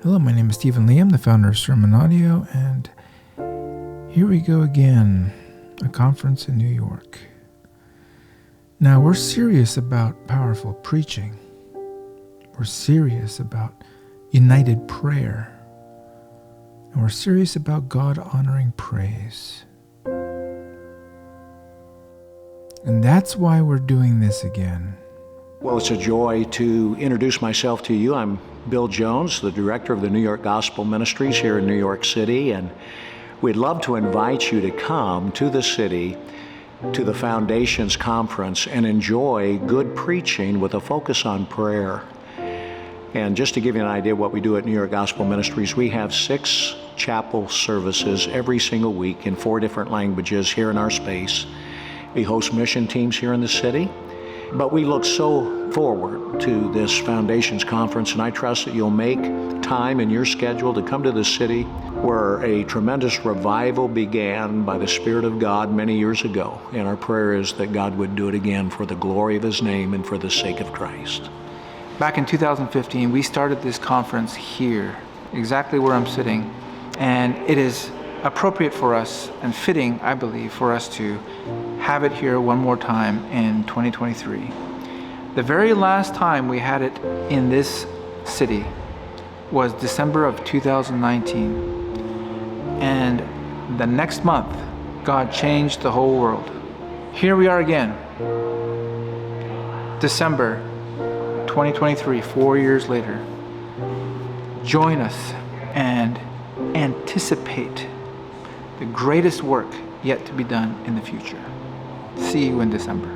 Hello, my name is Stephen Lee. I'm the founder of Sermon Audio, and here we go again, a conference in New York. Now, we're serious about powerful preaching. We're serious about united prayer. And we're serious about God-honoring praise. And that's why we're doing this again. Well, it's a joy to introduce myself to you. I'm Bill Jones, the director of the New York Gospel Ministries here in New York City, and we'd love to invite you to come to the city to the Foundations Conference and enjoy good preaching with a focus on prayer. And just to give you an idea of what we do at New York Gospel Ministries, we have 6 chapel services every single week in 4 different languages here in our space. We host mission teams here in the city. But we look so forward to this Foundations Conference, and I trust that you'll make time in your schedule to come to the city where a tremendous revival began by the Spirit of God many years ago. And our prayer is that God would do it again for the glory of His name and for the sake of Christ. Back in 2015, we started this conference here, exactly where I'm sitting, and it is appropriate for us and fitting, I believe, for us to have it here one more time in 2023. The very last time we had it in this city was December of 2019. And the next month, God changed the whole world. Here we are again, December 2023, 4 years later. Join us and anticipate the greatest work yet to be done in the future. See you in December.